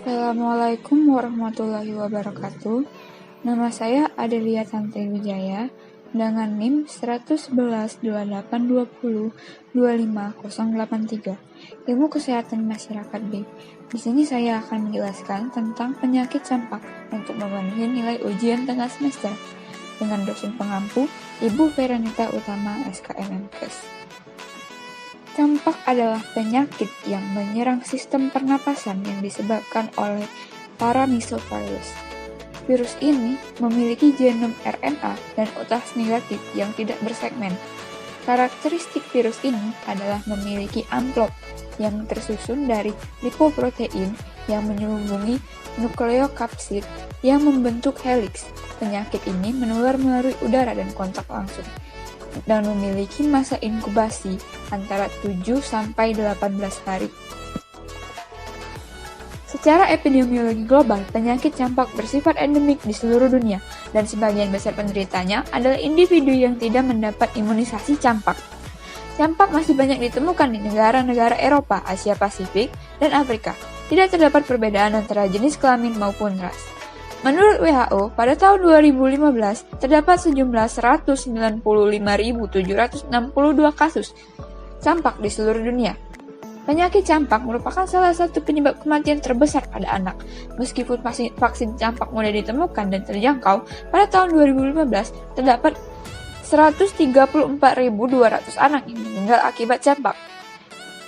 Assalamualaikum warahmatullahi wabarakatuh. Nama saya Adelia Tantri Wijaya dengan NIM 1112820250083. Ilmu Kesehatan Masyarakat B. Di sini saya akan menjelaskan tentang penyakit campak untuk memenuhi nilai ujian tengah semester dengan dosen pengampu Ibu Veronica Utama SKMMKes. Campak adalah penyakit yang menyerang sistem pernapasan yang disebabkan oleh paramyxovirus. Virus ini memiliki genom RNA dan utas negatif yang tidak bersegmen. Karakteristik virus ini adalah memiliki amplop yang tersusun dari lipoprotein yang menyelubungi nukleokapsid yang membentuk heliks. Penyakit ini menular melalui udara dan kontak langsung dan memiliki masa inkubasi antara 7-18 hari. Secara epidemiologi global, penyakit campak bersifat endemik di seluruh dunia, dan sebagian besar penderitanya adalah individu yang tidak mendapat imunisasi campak. Campak masih banyak ditemukan di negara-negara Eropa, Asia Pasifik, dan Afrika. Tidak terdapat perbedaan antara jenis kelamin maupun ras. Menurut WHO, pada tahun 2015, terdapat sejumlah 195.762 kasus campak di seluruh dunia. Penyakit campak merupakan salah satu penyebab kematian terbesar pada anak. Meskipun vaksin campak mudah ditemukan dan terjangkau, pada tahun 2015 terdapat 134.200 anak yang meninggal akibat campak.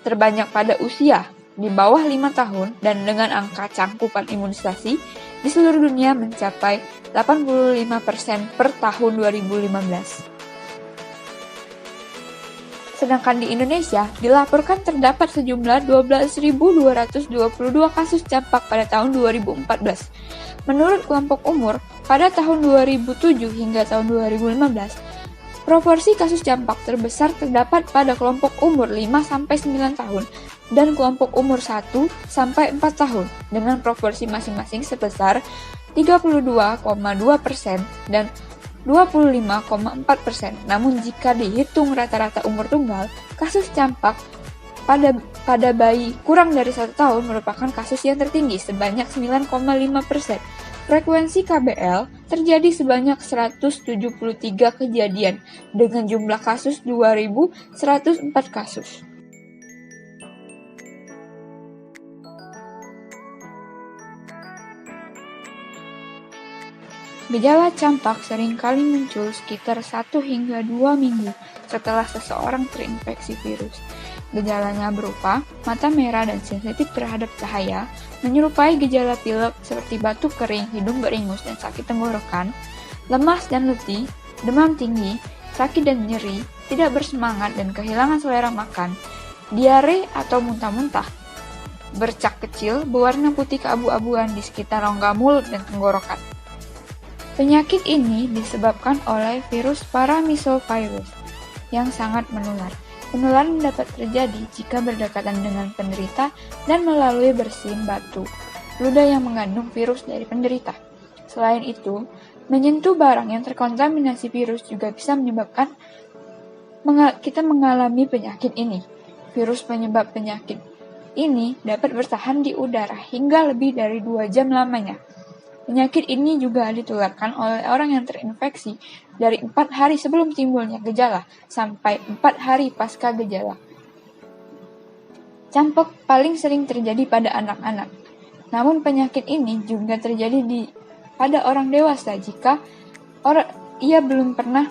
Terbanyak pada usia di bawah 5 tahun dan dengan angka cangkupan imunisasi di seluruh dunia mencapai 85% per tahun 2015. Sedangkan di Indonesia dilaporkan terdapat sejumlah 12.222 kasus campak pada tahun 2014. Menurut kelompok umur, pada tahun 2007 hingga tahun 2015, proporsi kasus campak terbesar terdapat pada kelompok umur 5-9 tahun dan kelompok umur 1-4 tahun dengan proporsi masing-masing sebesar 32,2% dan 25,4%. Namun jika dihitung rata-rata umur tunggal, kasus campak pada bayi kurang dari 1 tahun merupakan kasus yang tertinggi sebanyak 9,5%. Frekuensi KBL terjadi sebanyak 173 kejadian dengan jumlah kasus 2.104 kasus. Gejala campak seringkali muncul sekitar 1 hingga 2 minggu setelah seseorang terinfeksi virus. Gejalanya berupa mata merah dan sensitif terhadap cahaya, menyerupai gejala pilek seperti batuk kering, hidung beringus dan sakit tenggorokan, lemas dan letih, demam tinggi, sakit dan nyeri, tidak bersemangat dan kehilangan selera makan, diare atau muntah-muntah, bercak kecil berwarna putih keabu-abuan di sekitar rongga mulut dan tenggorokan. Penyakit ini disebabkan oleh virus paramyxovirus yang sangat menular. Penularan dapat terjadi jika berdekatan dengan penderita dan melalui bersin batu, ludah yang mengandung virus dari penderita. Selain itu, menyentuh barang yang terkontaminasi virus juga bisa menyebabkan kita mengalami penyakit ini. Virus penyebab penyakit ini dapat bertahan di udara hingga lebih dari 2 jam lamanya. Penyakit ini juga ditularkan oleh orang yang terinfeksi dari 4 hari sebelum timbulnya gejala sampai 4 hari pasca gejala. Campak paling sering terjadi pada anak-anak. Namun penyakit ini juga terjadi pada orang dewasa jika ia belum pernah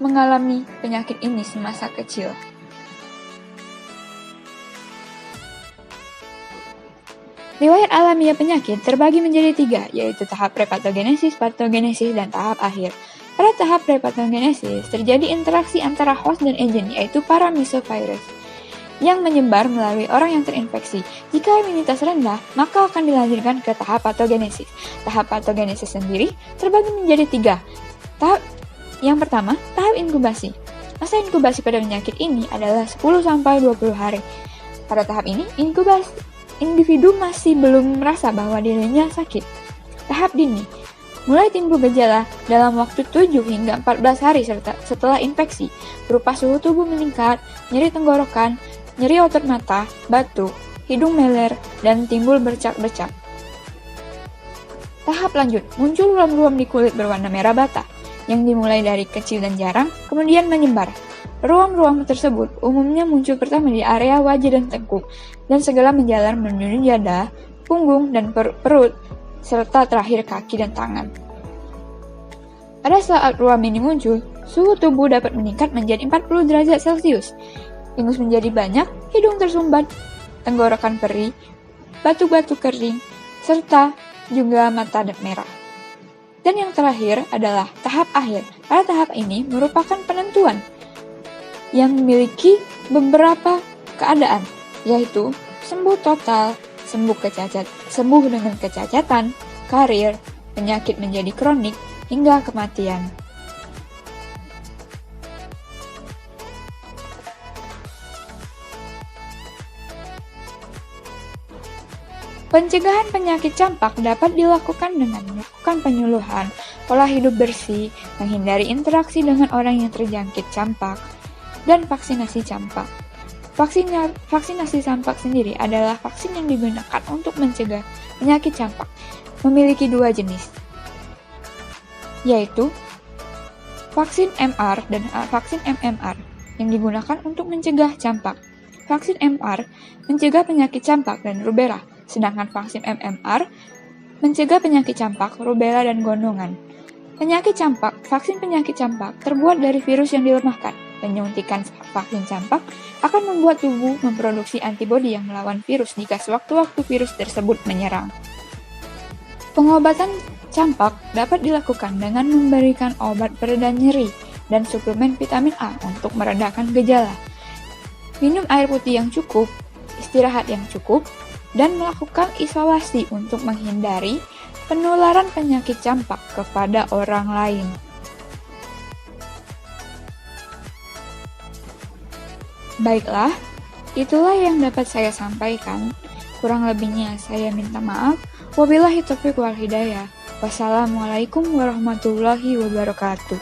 mengalami penyakit ini semasa kecil. Riwayat alamiah penyakit terbagi menjadi 3, yaitu tahap prepatogenesis, patogenesis, dan tahap akhir. Pada tahap prepatogenesis, terjadi interaksi antara host dan agen, yaitu paramyxovirus, yang menyebar melalui orang yang terinfeksi. Jika imunitas rendah, maka akan dilanjutkan ke tahap patogenesis. Tahap patogenesis sendiri terbagi menjadi 3. Tahap yang pertama, tahap inkubasi. Masa inkubasi pada penyakit ini adalah 10-20 hari. Pada tahap ini, individu masih belum merasa bahwa dirinya sakit. Tahap dini, mulai timbul gejala dalam waktu 7 hingga 14 hari setelah infeksi, berupa suhu tubuh meningkat, nyeri tenggorokan, nyeri otot mata, batuk, hidung meler, dan timbul bercak-bercak. Tahap lanjut, muncul ruam-ruam di kulit berwarna merah bata, yang dimulai dari kecil dan jarang, kemudian menyebar. Ruam-ruam tersebut umumnya muncul pertama di area wajah dan tengkuk, dan segala menjalar menuju dada, punggung, dan perut, serta terakhir kaki dan tangan. Pada saat ruam ini muncul, suhu tubuh dapat meningkat menjadi 40 derajat Celcius. Ingus menjadi banyak, hidung tersumbat, tenggorokan perih, batu-batu kering, serta juga mata merah. Dan yang terakhir adalah tahap akhir. Pada tahap ini merupakan penentuan yang memiliki beberapa keadaan, yaitu sembuh total, sembuh dengan kecacatan, karir, penyakit menjadi kronik, hingga kematian. Pencegahan penyakit campak dapat dilakukan dengan melakukan penyuluhan, pola hidup bersih, menghindari interaksi dengan orang yang terjangkit campak, dan vaksinasi campak. Vaksinasi campak sendiri adalah vaksin yang digunakan untuk mencegah penyakit campak. Memiliki dua jenis, yaitu vaksin MR dan vaksin MMR yang digunakan untuk mencegah campak. Vaksin MR mencegah penyakit campak dan rubella, sedangkan vaksin MMR mencegah penyakit campak, rubella, dan gondongan. Vaksin penyakit campak terbuat dari virus yang dilemahkan. Penyuntikan vaksin campak akan membuat tubuh memproduksi antibodi yang melawan virus jika sewaktu-waktu virus tersebut menyerang. Pengobatan campak dapat dilakukan dengan memberikan obat pereda nyeri dan suplemen vitamin A untuk meredakan gejala. Minum air putih yang cukup, istirahat yang cukup, dan melakukan isolasi untuk menghindari penularan penyakit campak kepada orang lain. Baiklah, itulah yang dapat saya sampaikan. Kurang lebihnya saya minta maaf. Wabillahi taufiq wal hidayah. Wassalamualaikum warahmatullahi wabarakatuh.